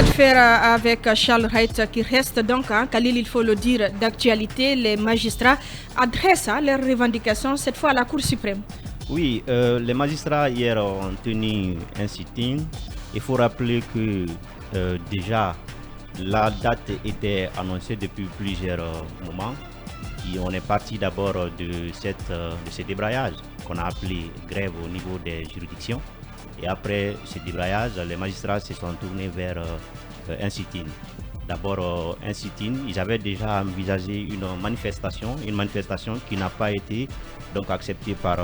bras de fer avec Charles Wright qui reste donc, Khalil, il faut le dire, d'actualité. Les magistrats adressent leurs revendications, cette fois à la Cour suprême. Oui, les magistrats hier ont tenu un sit-in. Il faut rappeler que déjà la date était annoncée depuis plusieurs moments. Et on est parti d'abord de ce débrayage qu'on a appelé grève au niveau des juridictions. Et après ce débrayage, les magistrats se sont tournés vers un sit-in. D'abord un sit-in, ils avaient déjà envisagé une manifestation qui n'a pas été donc acceptée par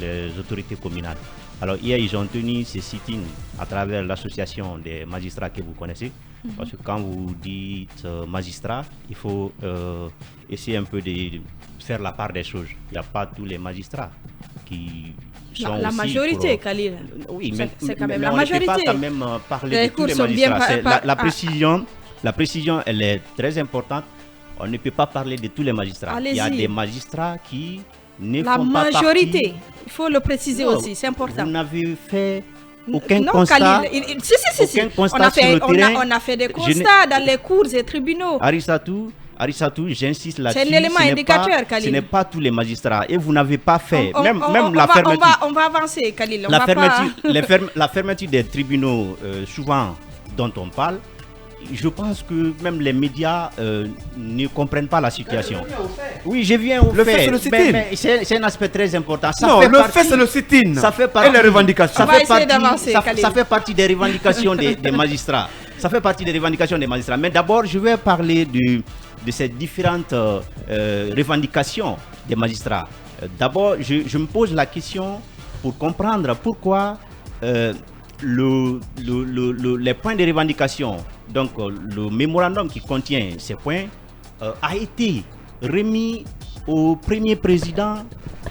les autorités communales. Alors hier, ils ont tenu ce sit-in à travers l'association des magistrats que vous connaissez. Parce que quand vous dites magistrat, il faut essayer un peu de faire la part des choses. Il n'y a pas tous les magistrats qui sont la majorité, Khalil. Oui, mais c'est quand même mais la on majorité. ne peut pas quand même parler de tous les magistrats. La précision, elle est très importante. On ne peut pas parler de tous les magistrats. Allez-y. Il y a des magistrats qui ne la font pas partie. La majorité, il faut le préciser aussi, c'est important. Vous n'avez fait aucun constat. Khalil, si. On a fait des constats dans les cours et tribunaux. Arissatou, j'insiste là-dessus. C'est un élément indicateur, Khalil. Ce n'est pas tous les magistrats et vous n'avez pas fait. On va avancer, Khalil. La fermeture des tribunaux, souvent dont on parle, je pense que même les médias ne comprennent pas la situation. Oui, je viens au fait. Mais c'est un aspect très important. Fait, c'est le sit-in. Ça fait partie, et les revendications. Ça fait partie des revendications des magistrats. Ça fait partie des revendications des magistrats. Mais d'abord, je vais parler de ces différentes revendications des magistrats. D'abord, je me pose la question pour comprendre pourquoi les points de revendication, donc le mémorandum qui contient ces points, a été remis au premier président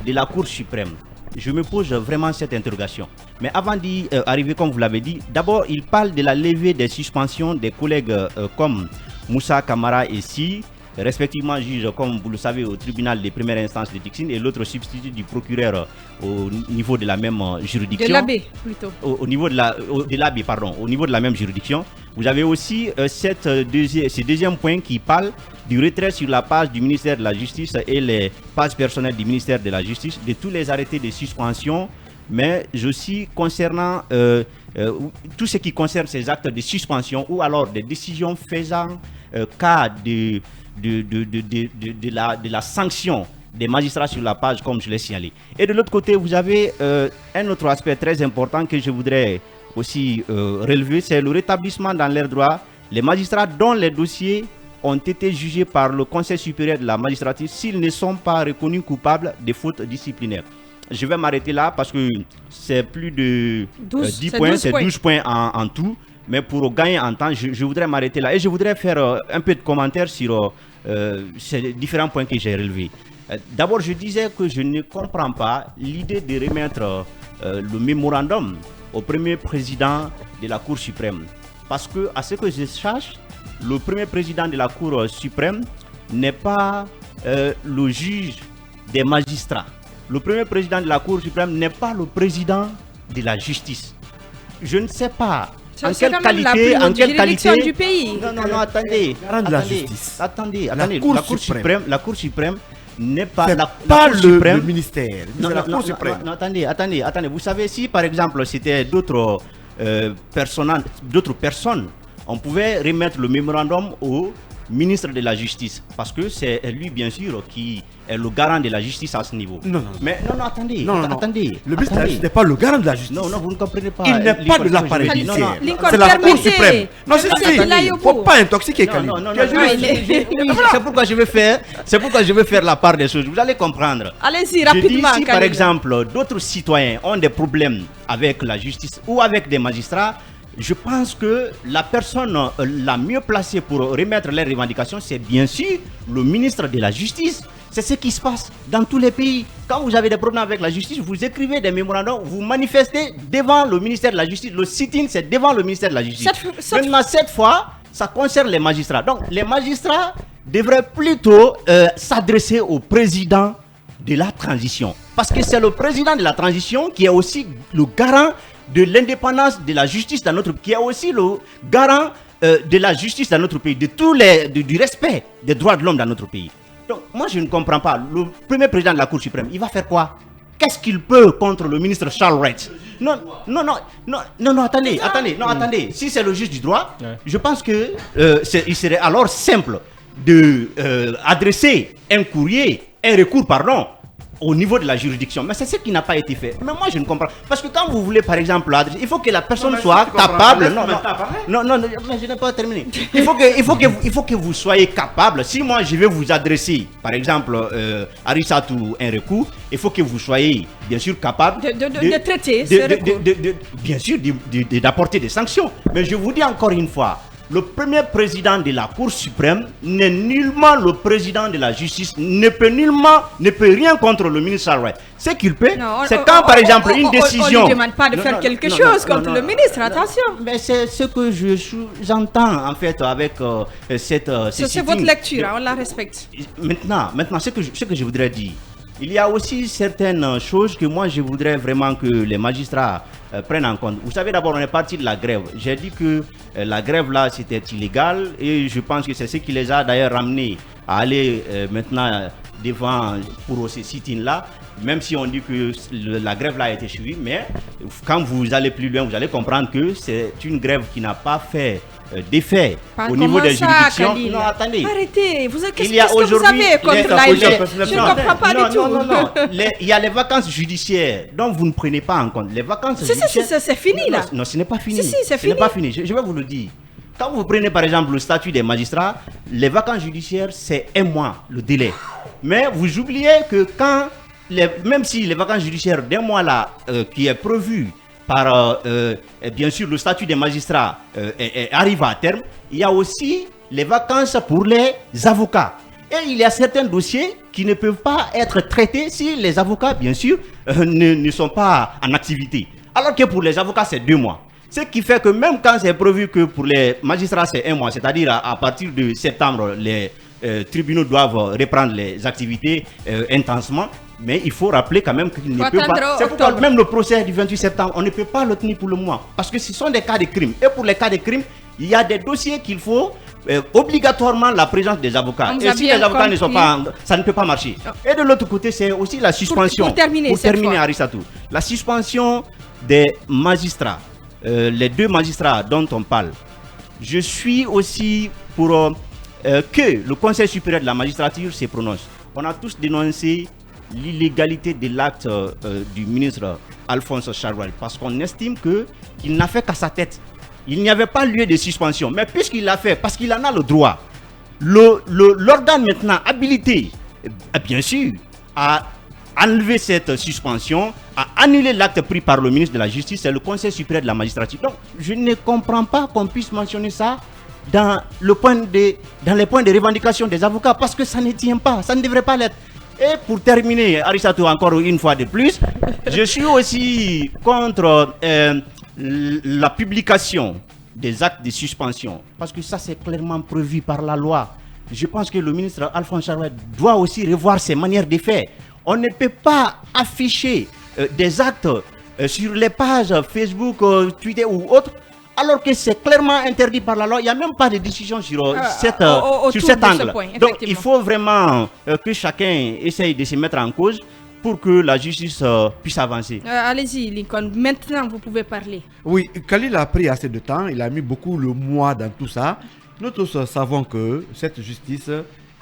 de la Cour suprême. Je me pose vraiment cette interrogation. Mais avant d'y arriver, comme vous l'avez dit, d'abord, il parle de la levée des suspensions des collègues comme Moussa Kamara et Si, respectivement juge, comme vous le savez, au tribunal de première instance de Dixine, et l'autre substitut du procureur au niveau de la même juridiction. De l'AB, plutôt. Au niveau de l'AB, pardon, au niveau de la même juridiction. Vous avez aussi ce deuxième point qui parle du retrait sur la page du ministère de la Justice et les pages personnelles du ministère de la Justice de tous les arrêtés de suspension, mais aussi concernant tout ce qui concerne ces actes de suspension ou alors des décisions faisant cas de la sanction des magistrats sur la page, comme je l'ai signalé. Et de l'autre côté, vous avez un autre aspect très important que je voudrais aussi relever, c'est le rétablissement dans leurs droits. Les magistrats dont les dossiers ont été jugés par le Conseil supérieur de la magistrature s'ils ne sont pas reconnus coupables de fautes disciplinaires. Je vais m'arrêter là parce que c'est plus de 10 points, c'est 12 points en tout. Mais pour gagner en temps, je voudrais m'arrêter là. Et je voudrais faire un peu de commentaires sur ces différents points que j'ai relevés. D'abord, je disais que je ne comprends pas l'idée de remettre le mémorandum au premier président de la Cour suprême. Parce que, à ce que je sache, le premier président de la Cour suprême n'est pas le juge des magistrats. Le premier président de la Cour suprême n'est pas le président de la justice. Je ne sais pas en quelle qualité du pays. Non, attendez. La Cour suprême n'est pas le ministère. La Cour suprême. Non, attendez. Vous savez, si par exemple c'était d'autres personnes, on pouvait remettre le mémorandum au ministre de la Justice, parce que c'est lui bien sûr qui est le garant de la justice à ce niveau. Mais attendez. Le ministre de la Justice n'est pas le garant de la justice. Non, vous ne comprenez pas. Il n'est pas de l'appareil judiciaire. C'est la Cour suprême. Non, il ne faut pas intoxiquer Khalil. Non. C'est pourquoi je vais faire la part des choses. Vous allez comprendre. Allez-y, rapidement. Je dis, si par exemple d'autres citoyens ont des problèmes avec la justice ou avec des magistrats, je pense que la personne la mieux placée pour remettre les revendications, c'est bien sûr le ministre de la Justice. C'est ce qui se passe dans tous les pays. Quand vous avez des problèmes avec la justice, vous écrivez des mémorandums, vous manifestez devant le ministère de la Justice. Le sit-in, c'est devant le ministère de la Justice. Maintenant, cette fois, ça concerne les magistrats. Donc, les magistrats devraient plutôt s'adresser au président de la transition. Parce que c'est le président de la transition qui est aussi le garant de l'indépendance de la justice dans notre pays, qui est aussi le garant de la justice dans notre pays, du respect des droits de l'homme dans notre pays. Donc, moi, je ne comprends pas. Le premier président de la Cour suprême, il va faire quoi? Qu'est-ce qu'il peut contre le ministre Charles Wright? Non, attendez. Si c'est le juge du droit, je pense que il serait alors simple de adresser un recours, au niveau de la juridiction. Mais c'est ce qui n'a pas été fait. Mais moi, je ne comprends pas. Parce que quand vous voulez, par exemple, il faut que la personne soit capable. Non, je n'ai pas terminé. Il faut que vous soyez capable. Si moi, je vais vous adresser, par exemple, Arissatou, un recours, il faut que vous soyez, bien sûr, capable de traiter ce recours. Bien sûr, d'apporter des sanctions. Mais je vous dis encore une fois, le premier président de la Cour suprême n'est nullement le président de la justice, ne peut rien contre le ministre Charles Wright. Ce qu'il peut, c'est quand par exemple une décision... On ne demande pas de faire quelque chose contre le ministre, attention. Mais c'est ce que j'entends en fait avec cette... C'est votre lecture, on la respecte. Maintenant, ce que je voudrais dire, il y a aussi certaines choses que moi je voudrais vraiment que les magistrats prennent en compte. Vous savez, d'abord on est parti de la grève. J'ai dit que la grève là c'était illégal et je pense que c'est ce qui les a d'ailleurs ramenés à aller maintenant devant pour ces sit-in là. Même si on dit que la grève là a été suivie, mais quand vous allez plus loin, vous allez comprendre que c'est une grève qui n'a pas fait d'effet au niveau des juridictions. Non, attendez. Arrêtez. Qu'est-ce que vous avez contre l'AIG? Je ne comprends pas du tout. Non. Il y a les vacances judiciaires dont vous ne prenez pas en compte. Les vacances judiciaires... c'est fini là. Non, ce n'est pas fini. C'est fini. Ce n'est pas fini. Je vais vous le dire. Quand vous prenez par exemple le statut des magistrats, les vacances judiciaires, c'est 1 mois le délai. Mais vous oubliez que même si les vacances judiciaires d'1 mois là, qui est prévu par bien sûr le statut des magistrats arrive à terme, il y a aussi les vacances pour les avocats. Et il y a certains dossiers qui ne peuvent pas être traités si les avocats, bien sûr, ne sont pas en activité. Alors que pour les avocats, c'est 2 mois. Ce qui fait que même quand c'est prévu que pour les magistrats, c'est 1 mois, c'est-à-dire à partir de septembre, les tribunaux doivent reprendre les activités intensément. Mais il faut rappeler quand même qu'il ne peut pas... C'est pourquoi même le procès du 28 septembre, on ne peut pas le tenir pour le mois. Parce que ce sont des cas de crime. Et pour les cas de crime, il y a des dossiers qu'il faut obligatoirement la présence des avocats. Et si les avocats ne sont pas... ça ne peut pas marcher. Et de l'autre côté, c'est aussi la suspension. Pour terminer Arissatou. La suspension des magistrats. Les 2 magistrats dont on parle. Je suis aussi pour que le Conseil supérieur de la magistrature se prononce. On a tous dénoncé l'illégalité de l'acte du ministre Alphonse Charles Wright parce qu'on estime qu'il n'a fait qu'à sa tête. Il n'y avait pas lieu de suspension. Mais puisqu'il l'a fait, parce qu'il en a le droit, l'organe maintenant habilité, bien sûr, à enlever cette suspension, à annuler l'acte pris par le ministre de la Justice, c'est le Conseil supérieur de la magistrature. Donc, je ne comprends pas qu'on puisse mentionner ça dans les points de revendication des avocats parce que ça ne tient pas, ça ne devrait pas l'être. Et pour terminer, Arissatou, encore une fois de plus, je suis aussi contre la publication des actes de suspension. Parce que ça, c'est clairement prévu par la loi. Je pense que le ministre Alphonse Charles Wright doit aussi revoir ses manières de faire. On ne peut pas afficher des actes sur les pages Facebook, Twitter ou autres, alors que c'est clairement interdit par la loi. Il n'y a même pas de décision sur cet angle. Donc il faut vraiment que chacun essaye de se mettre en cause pour que la justice puisse avancer. Allez-y, Lincoln. Maintenant, vous pouvez parler. Oui, Khalil a pris assez de temps. Il a mis beaucoup le mois dans tout ça. Nous tous savons que cette justice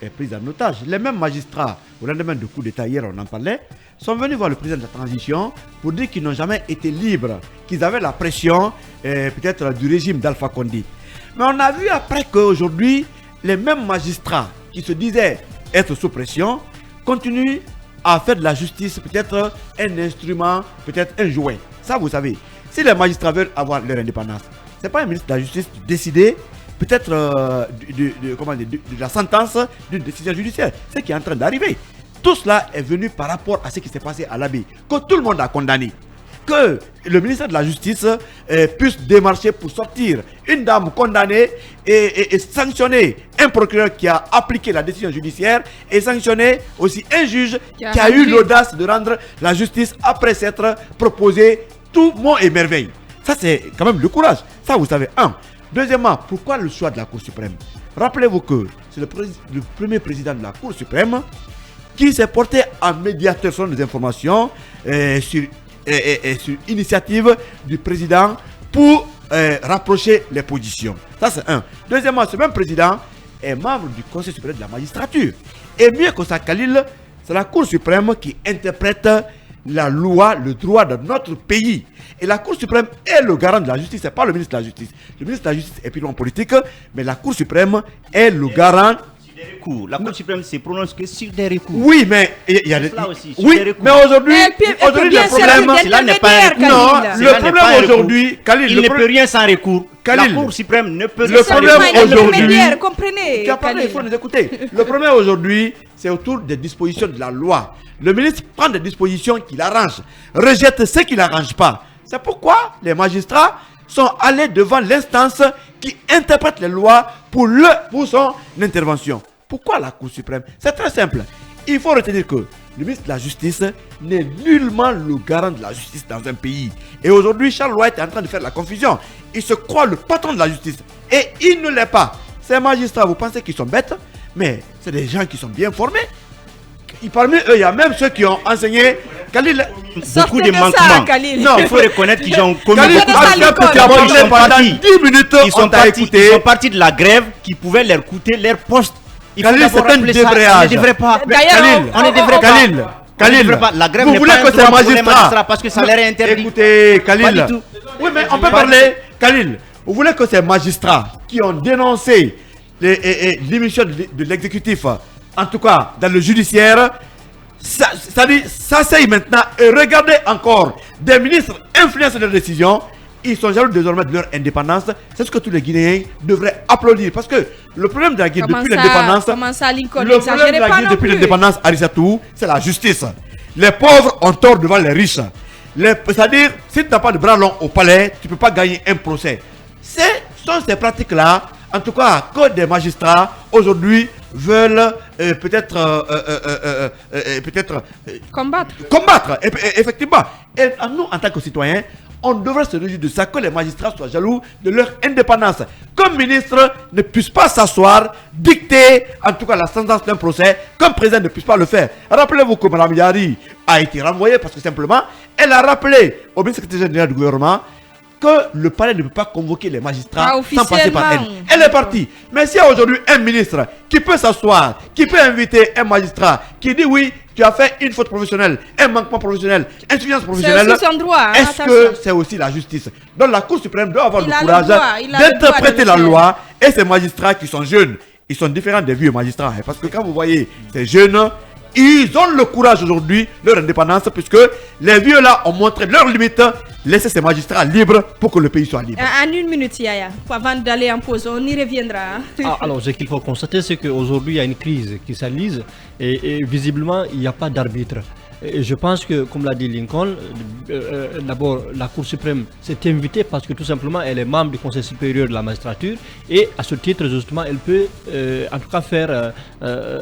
est prise en otage. Les mêmes magistrats, au lendemain du coup d'État, hier on en parlait, sont venus voir le président de la transition pour dire qu'ils n'ont jamais été libres, qu'ils avaient la pression peut-être du régime d'Alpha Condé. Mais on a vu après qu'aujourd'hui, les mêmes magistrats qui se disaient être sous pression continuent à faire de la justice peut-être un instrument, peut-être un jouet. Ça vous savez, si les magistrats veulent avoir leur indépendance, ce n'est pas un ministre de la justice de décider peut-être de la sentence d'une décision judiciaire. Ce qui est en train d'arriver. Tout cela est venu par rapport à ce qui s'est passé à l'Abbé, que tout le monde a condamné. Que le ministère de la Justice puisse démarcher pour sortir une dame condamnée et sanctionner un procureur qui a appliqué la décision judiciaire et sanctionner aussi un juge qui a eu l'audace de rendre la justice après s'être proposé tout mot et merveille. Ça, c'est quand même le courage. Ça, vous savez, Deuxièmement, pourquoi le choix de la Cour suprême? Rappelez-vous que c'est le premier président de la Cour suprême qui s'est porté en médiateur sur des informations sur initiative du président pour rapprocher les positions. Ça, c'est un. Deuxièmement, ce même président est membre du Conseil supérieur de la magistrature. Et mieux que ça, Khalil, c'est la Cour suprême qui interprète la loi, le droit de notre pays. Et la Cour suprême est le garant de la justice, ce n'est pas le ministre de la Justice. Le ministre de la Justice est purement politique, mais la Cour suprême est le garant. La Cour suprême se prononce que sur des recours. Oui, mais il y a des. Oui, mais aujourd'hui, le problème. Cela n'est pas un recours. Non, le problème aujourd'hui, Khalil. Il ne peut rien sans recours. La Cour suprême ne peut le problème aujourd'hui. Comprenez. Il faut nous écouter. Le problème aujourd'hui, c'est autour des dispositions de la loi. Le ministre prend des dispositions qui l'arrangent, rejette ce qui ne l'arrange pas. C'est pourquoi les magistrats sont allés devant l'instance qui interprète les lois pour son intervention. Pourquoi la Cour suprême? C'est très simple. Il faut retenir que le ministre de la Justice n'est nullement le garant de la justice dans un pays. Et aujourd'hui, Charles White est en train de faire la confusion. Il se croit le patron de la justice. Et il ne l'est pas. Ces magistrats, vous pensez qu'ils sont bêtes? Mais c'est des gens qui sont bien formés. Et parmi eux, il y a même ceux qui ont enseigné Khalil. Beaucoup de manquements. Non, il faut reconnaître qu'ils ont commis beaucoup de pendant 10 minutes. Ils sont partis de la grève qui pouvait leur coûter leur poste. Khalil, c'est un débrayage. On ne devrait pas. On ne devrait pas. Khalil, la grève vous n'est voulez pas que ces magistrats parce que ça leur est interdit. Écoutez, Khalil. Oui, mais on peut parler. Khalil, vous voulez que ces magistrats qui ont dénoncé l'émission de l'exécutif, en tout cas dans le judiciaire, s'asseyent maintenant et regardez encore des ministres influencent leurs décisions. Ils sont jaloux désormais de leur indépendance. C'est ce que tous les Guinéens devraient applaudir. Parce que le problème de la Guinée depuis l'indépendance, Arissatou, c'est la justice. Les pauvres ont tort devant les riches. C'est-à-dire, si tu n'as pas de bras longs au palais, tu ne peux pas gagner un procès. Ce sont ces pratiques-là, en tout cas, que des magistrats aujourd'hui veulent peut-être combattre. Effectivement. Et nous, en tant que citoyens, on devrait se réjouir de ça, que les magistrats soient jaloux de leur indépendance. Comme ministre, ne puisse pas s'asseoir, dicter en tout cas la sentence d'un procès, comme président ne puisse pas le faire. Rappelez-vous que Mme Yari a été renvoyée parce que simplement, elle a rappelé au ministre secrétaire général du gouvernement que le palais ne peut pas convoquer les magistrats sans passer par elle. Elle est partie. Mais s'il y a aujourd'hui un ministre qui peut s'asseoir, qui peut inviter un magistrat, qui dit oui, tu as fait une faute professionnelle, un manquement professionnel, insuffisance professionnelle, est-ce que c'est aussi la justice? Donc la Cour suprême doit avoir le courage d'interpréter la loi. Et ces magistrats qui sont jeunes, ils sont différents des vieux magistrats. Parce que quand vous voyez ces jeunes, ils ont le courage aujourd'hui, leur indépendance, puisque les vieux là ont montré leurs limites. Laissez ces magistrats libres pour que le pays soit libre. En une minute, Yaya, avant d'aller en pause, on y reviendra. Alors, ce qu'il faut constater, c'est qu'aujourd'hui, il y a une crise qui s'enlise et visiblement, il n'y a pas d'arbitre. Et je pense que, comme l'a dit Lincoln, d'abord, la Cour suprême s'est invitée parce que tout simplement, elle est membre du Conseil supérieur de la magistrature et à ce titre, justement, elle peut en tout cas faire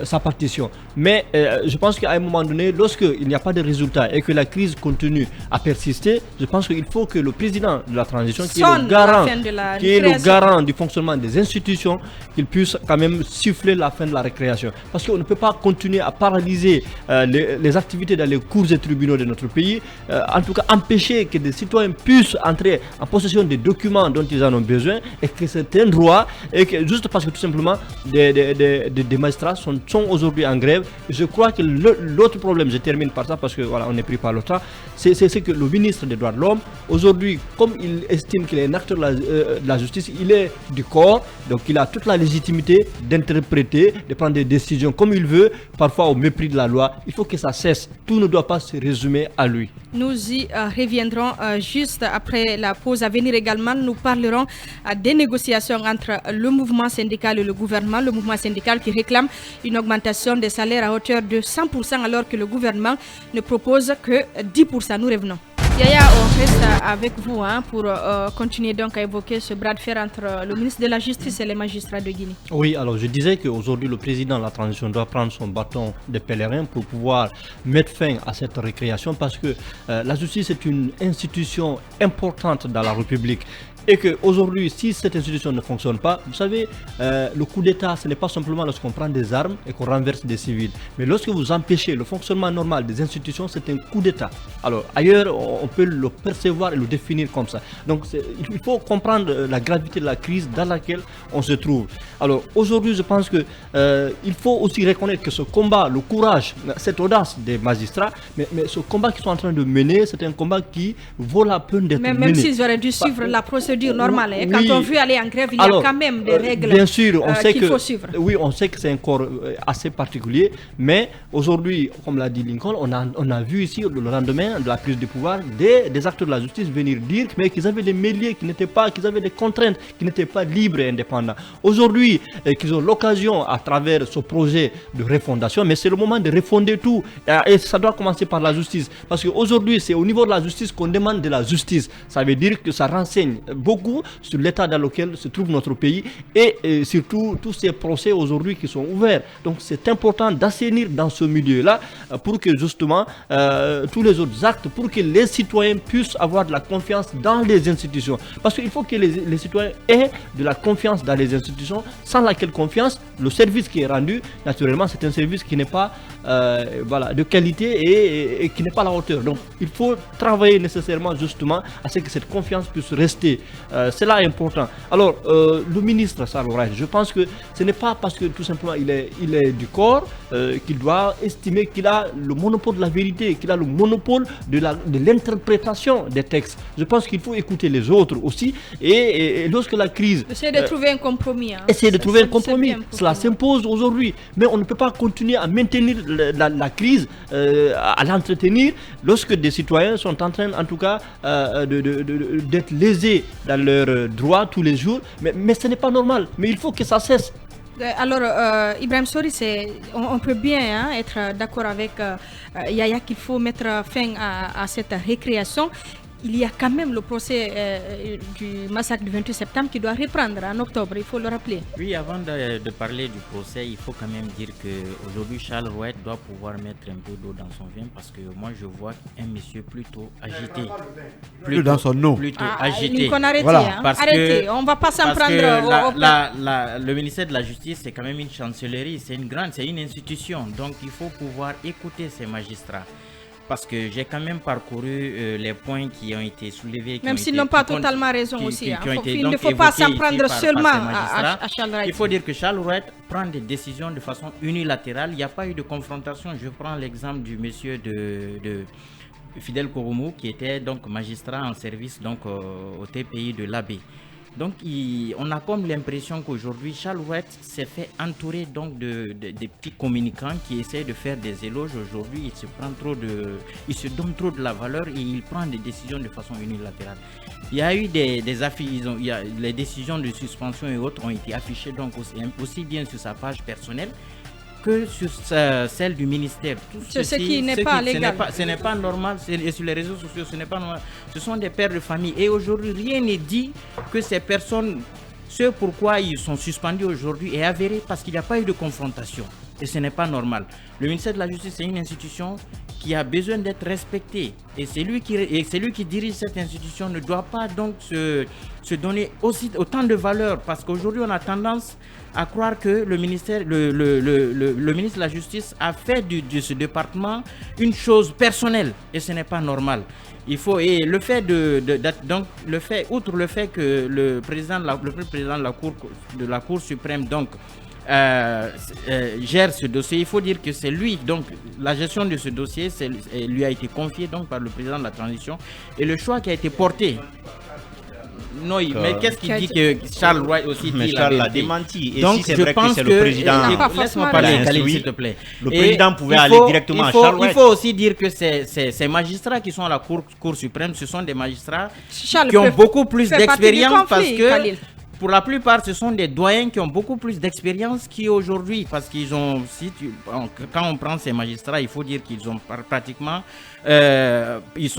sa partition. Mais je pense qu'à un moment donné, lorsqu'il n'y a pas de résultat et que la crise continue à persister, je pense qu'il faut que le président de la transition, qui est le garant du fonctionnement des institutions, qu'il puisse quand même siffler la fin de la récréation. Parce qu'on ne peut pas continuer à paralyser les activités dans les cours et tribunaux de notre pays, en tout cas empêcher que des citoyens puissent entrer en possession des documents dont ils en ont besoin et que c'est un droit, et que juste parce que tout simplement des magistrats sont aujourd'hui en grève. Je crois que l'autre problème, je termine par ça parce que voilà, on est pris par le temps, c'est que le ministre des droits de l'homme, aujourd'hui, comme il estime qu'il est un acteur de la justice, il est du corps, donc il a toute la légitimité d'interpréter, de prendre des décisions comme il veut, parfois au mépris de la loi. Il faut que ça cesse. Tout ne doit pas se résumer à lui. Nous y reviendrons juste après la pause. À venir également, nous parlerons des négociations entre le mouvement syndical et le gouvernement. Le mouvement syndical qui réclame une augmentation des salaires à hauteur de 100% alors que le gouvernement ne propose que 10%. Nous revenons. Yaya, on reste avec vous pour continuer donc à évoquer ce bras de fer entre le ministre de la Justice et les magistrats de Guinée. Oui, alors je disais qu'aujourd'hui le président de la transition doit prendre son bâton de pèlerin pour pouvoir mettre fin à cette récréation parce que la justice est une institution importante dans la République. Et qu'aujourd'hui, si cette institution ne fonctionne pas, vous savez, le coup d'État, ce n'est pas simplement lorsqu'on prend des armes et qu'on renverse des civils. Mais lorsque vous empêchez le fonctionnement normal des institutions, c'est un coup d'État. Alors ailleurs, on peut le percevoir et le définir comme ça. Donc il faut comprendre la gravité de la crise dans laquelle on se trouve. Alors aujourd'hui, je pense que il faut aussi reconnaître que ce combat, le courage, cette audace des magistrats, mais ce combat qu'ils sont en train de mener, c'est un combat qui vaut la peine d'être mené. Même s'ils auraient dû suivre la procédure normale. Oui. Quand on veut aller en grève, il y a quand même des règles bien sûr, on sait qu'il faut suivre. Oui, on sait que c'est un corps assez particulier, mais aujourd'hui, comme l'a dit Lincoln, on a vu ici, le lendemain de la prise du pouvoir, des acteurs de la justice venir dire mais qu'ils avaient des mêlés, qu'ils avaient des contraintes, qui n'étaient pas libres et indépendants. Aujourd'hui, qu'ils ont l'occasion, à travers ce projet de refondation, mais c'est le moment de refonder tout, et ça doit commencer par la justice, parce qu'aujourd'hui, c'est au niveau de la justice qu'on demande de la justice. Ça veut dire que ça renseigne beaucoup sur l'état dans lequel se trouve notre pays, et surtout tous ces procès aujourd'hui qui sont ouverts. Donc c'est important d'assainir dans ce milieu-là pour que justement tous les autres actes, pour que les citoyens puissent avoir de la confiance dans les institutions. Parce qu'il faut que les citoyens aient de la confiance dans les institutions, sans laquelle confiance, le service qui est rendu, naturellement, c'est un service qui n'est pas de qualité et qui n'est pas à la hauteur. Donc il faut travailler nécessairement justement à ce que cette confiance puisse rester. C'est là important. Alors, le ministre Charles Wright, je pense que ce n'est pas parce que tout simplement il est du corps qu'il doit estimer qu'il a le monopole de la vérité, qu'il a le monopole de l'interprétation des textes. Je pense qu'il faut écouter les autres aussi, et lorsque la crise... Essayer de trouver un compromis. Essayer de trouver un compromis. Cela s'impose aujourd'hui, mais on ne peut pas continuer à maintenir la crise, à l'entretenir, lorsque des citoyens sont en train, en tout cas, d'être lésés dans leurs droits tous les jours. Mais ce n'est pas normal. Mais il faut que ça cesse. Alors, Ibrahim Sori, on peut bien être d'accord avec Yaya qu'il faut mettre fin à cette récréation. Il y a quand même le procès du massacre du 28 septembre qui doit reprendre en octobre, il faut le rappeler. Oui, avant de parler du procès, il faut quand même dire qu'aujourd'hui Charles Wright doit pouvoir mettre un peu d'eau dans son vin, parce que moi je vois un monsieur plutôt agité. Plutôt dans son nom. Plutôt agité. Voilà. Arrêtez, on ne va pas s'en prendre le ministère de la Justice, c'est quand même une chancellerie, c'est une institution, donc il faut pouvoir écouter ces magistrats. Parce que j'ai quand même parcouru les points qui ont été soulevés. Même s'ils n'ont pas totalement raison aussi. Il ne faut pas s'en prendre seulement à Charles Wright. Il faut dire que Charles Wright prend des décisions de façon unilatérale. Il n'y a pas eu de confrontation. Je prends l'exemple du monsieur de Fidel Kouroumou, qui était donc magistrat en service donc, au TPI de l'Abbé. Donc on a comme l'impression qu'aujourd'hui Charles Wright s'est fait entourer donc de petits communicants qui essaient de faire des éloges. Aujourd'hui il se donne trop de la valeur et il prend des décisions de façon unilatérale. Il y a eu des affiches, les décisions de suspension et autres ont été affichées donc aussi bien sur sa page personnelle que sur celle du ministère. Ce qui n'est pas légal. Ce n'est pas normal, et sur les réseaux sociaux, ce n'est pas normal. Ce sont des pères de famille. Et aujourd'hui, rien n'est dit que ces personnes, ce pourquoi ils sont suspendus aujourd'hui, est avéré parce qu'il n'y a pas eu de confrontation. Et ce n'est pas normal. Le ministère de la Justice, c'est une institution qui a besoin d'être respectée. Et c'est lui qui dirige cette institution ne doit pas donc se donner autant de valeur. Parce qu'aujourd'hui, on a tendance à croire que le ministre de la Justice a fait de ce département une chose personnelle. Et ce n'est pas normal. Il faut, et le fait outre le fait que le président de la Cour suprême donc gère ce dossier, il faut dire que c'est lui, donc la gestion de ce dossier lui a été confiée donc par le président de la transition, et le choix qui a été porté. Non, mais qu'est-ce qu'il dit que Charles Wright aussi dit? Charles l'a démenti. Et donc si c'est vrai que c'est le président. Laisse-moi parler, Khalil, s'il te plaît. Le président pouvait aller directement à Charles Wright. Il faut aussi dire que ces magistrats qui sont à la Cour suprême, ce sont des magistrats qui ont beaucoup plus d'expérience, parce que pour la plupart, ce sont des doyens qui ont beaucoup plus d'expérience qu'aujourd'hui, parce qu'ils ont, quand on prend ces magistrats, il faut dire qu'ils ont pratiquement, ils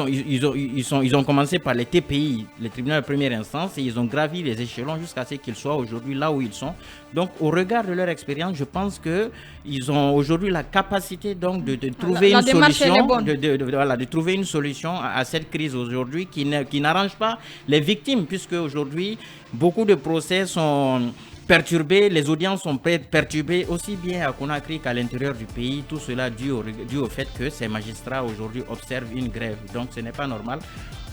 ont commencé par les TPI, les tribunaux de première instance, et ils ont gravi les échelons jusqu'à ce qu'ils soient aujourd'hui là où ils sont. Donc, au regard de leur expérience, je pense que ils ont aujourd'hui la capacité donc de trouver une solution, de trouver une solution à cette crise aujourd'hui qui n'arrange pas les victimes, puisque aujourd'hui beaucoup de procès sont perturbés, les audiences sont perturbées aussi bien à Conakry qu'à l'intérieur du pays. Tout cela dû au fait que ces magistrats aujourd'hui observent une grève. Donc ce n'est pas normal.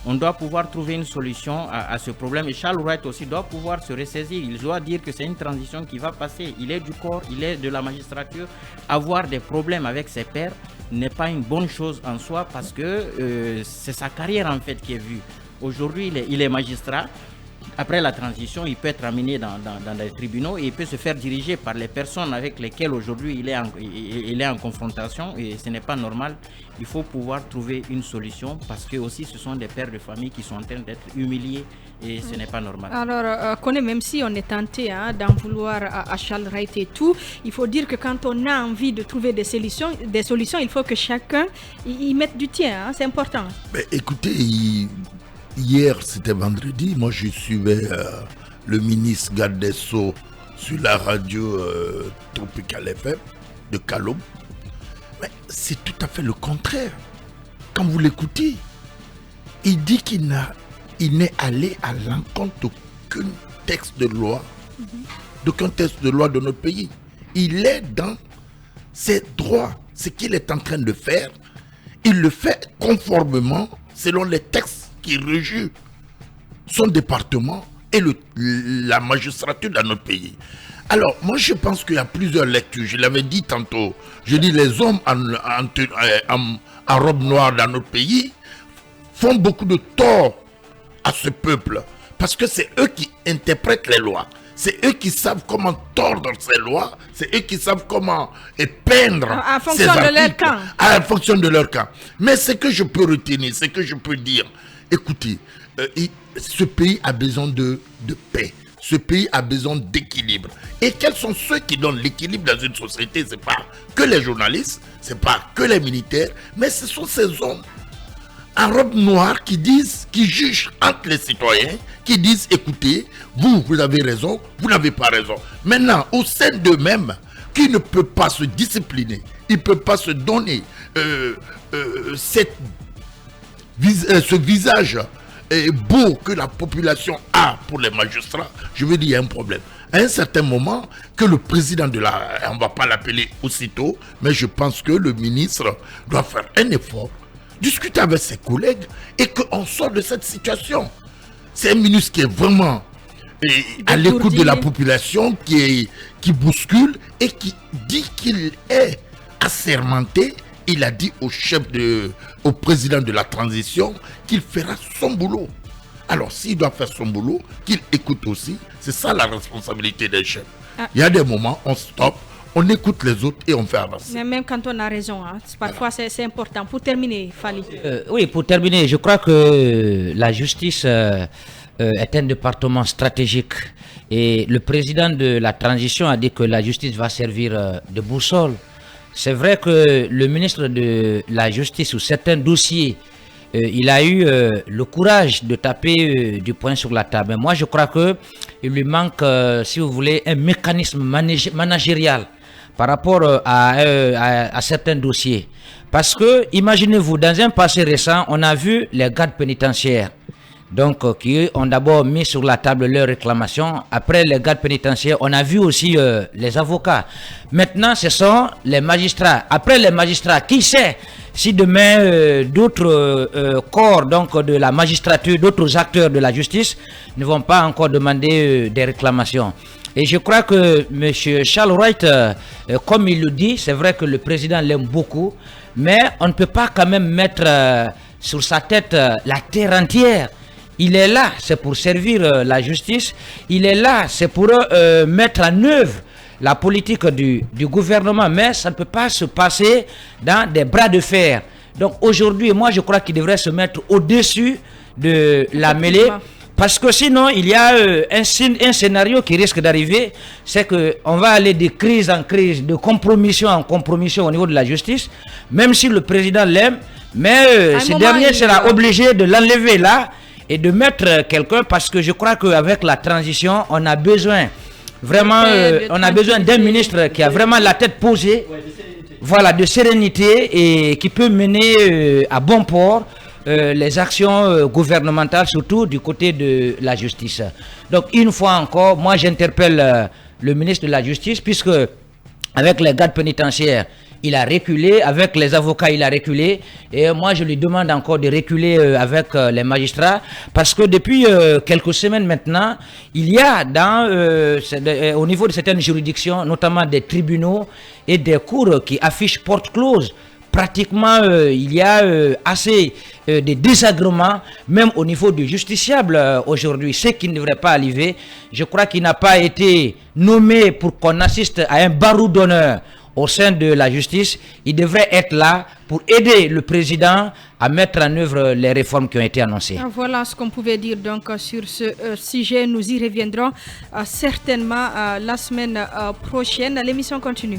On doit pouvoir trouver une solution à ce problème. Et Charles Wright aussi doit pouvoir se ressaisir. Il doit dire que c'est une transition qui va passer. Il est du corps, il est de la magistrature. Avoir des problèmes avec ses pairs n'est pas une bonne chose en soi, parce que c'est sa carrière en fait qui est vue. Aujourd'hui, il est magistrat. Après la transition, il peut être amené dans les tribunaux et il peut se faire diriger par les personnes avec lesquelles aujourd'hui il est en confrontation, et ce n'est pas normal. Il faut pouvoir trouver une solution, parce que aussi ce sont des pères de famille qui sont en train d'être humiliés et ce n'est pas normal. Alors, même si on est tenté d'en vouloir à Charles Wright et tout, il faut dire que quand on a envie de trouver des solutions, il faut que chacun y mette du tien, c'est important. Mais écoutez, hier, c'était vendredi, moi je suivais le ministre garde des Sceaux sur la radio Tropical FM de Kalom. Mais c'est tout à fait le contraire. Quand vous l'écoutez, il dit qu'il n'est allé à l'encontre d'aucun texte de loi, d'aucun texte de loi de notre pays. Il est dans ses droits. Ce qu'il est en train de faire, il le fait conformément selon les textes qui régit son département et la magistrature dans notre pays. Alors, moi je pense qu'il y a plusieurs lectures. Je l'avais dit tantôt. Je dis les hommes en robe noire dans notre pays font beaucoup de tort à ce peuple, parce que c'est eux qui interprètent les lois. C'est eux qui savent comment tordre ces lois. C'est eux qui savent comment peindre en fonction de leur camp. En fonction de leur camp. Mais ce que je peux retenir, ce que je peux dire, écoutez, ce pays a besoin de paix. Ce pays a besoin d'équilibre. Et quels sont ceux qui donnent l'équilibre dans une société? Ce n'est pas que les journalistes, ce n'est pas que les militaires, mais ce sont ces hommes en robe noire qui jugent entre les citoyens, qui disent, écoutez, vous avez raison, vous n'avez pas raison. Maintenant, au sein d'eux-mêmes, qui ne peut pas se discipliner, il ne peut pas se donner ce visage beau que la population a pour les magistrats, je veux dire, il y a un problème. À un certain moment, que le président on ne va pas l'appeler aussitôt, mais je pense que le ministre doit faire un effort, discuter avec ses collègues et qu'on sort de cette situation. C'est un ministre qui est vraiment à l'écoute de la population, qui bouscule et qui dit qu'il est assermenté. Il a dit au président de la transition qu'il fera son boulot. Alors s'il doit faire son boulot, qu'il écoute aussi. C'est ça la responsabilité des chefs. Il y a des moments, on stoppe, on écoute les autres et on fait avancer. Mais même quand on a raison, parfois c'est important. Pour terminer, Fally. Oui, pour terminer, je crois que la justice est un département stratégique. Et le président de la transition a dit que la justice va servir de boussole. C'est vrai que le ministre de la Justice, sur certains dossiers, il a eu le courage de taper du poing sur la table. Mais moi, je crois qu'il lui manque, si vous voulez, un mécanisme managérial par rapport à certains dossiers. Parce que, imaginez-vous, dans un passé récent, on a vu les gardes pénitentiaires. Donc, qui ont d'abord mis sur la table leurs réclamations. Après les gardes pénitentiaires, on a vu aussi les avocats. Maintenant, ce sont les magistrats. Après les magistrats, qui sait si demain d'autres corps donc, de la magistrature, d'autres acteurs de la justice ne vont pas encore demander des réclamations. Et je crois que M. Charles Wright, comme il le dit, c'est vrai que le président l'aime beaucoup, mais on ne peut pas quand même mettre sur sa tête la terre entière. Il est là, c'est pour servir la justice. Il est là, c'est pour mettre en œuvre la politique du gouvernement. Mais ça ne peut pas se passer dans des bras de fer. Donc aujourd'hui, moi je crois qu'il devrait se mettre au-dessus de la mêlée Parce que sinon, il y a un scénario qui risque d'arriver, c'est qu'on va aller de crise en crise, de compromission en compromission au niveau de la justice, même si le président l'aime, mais ce dernier sera obligé de l'enlever là et de mettre quelqu'un, parce que je crois qu'avec la transition, on a besoin vraiment, on a besoin d'un ministre qui a vraiment la tête posée, voilà, de sérénité et qui peut mener à bon port les actions gouvernementales, surtout du côté de la justice. Donc une fois encore, moi j'interpelle le ministre de la Justice, puisque avec les gardes pénitentiaires, il a reculé, avec les avocats, il a reculé, et moi je lui demande encore de reculer avec les magistrats, parce que depuis quelques semaines maintenant, il y a au niveau de certaines juridictions, notamment des tribunaux et des cours qui affichent porte close. Pratiquement, il y a assez de désagréments, même au niveau du justiciable aujourd'hui, ce qui ne devrait pas arriver. Je crois qu'il n'a pas été nommé pour qu'on assiste à un barreau d'honneur au sein de la justice. Il devrait être là pour aider le président à mettre en œuvre les réformes qui ont été annoncées. Voilà ce qu'on pouvait dire donc sur ce sujet. Nous y reviendrons certainement la semaine prochaine. L'émission continue.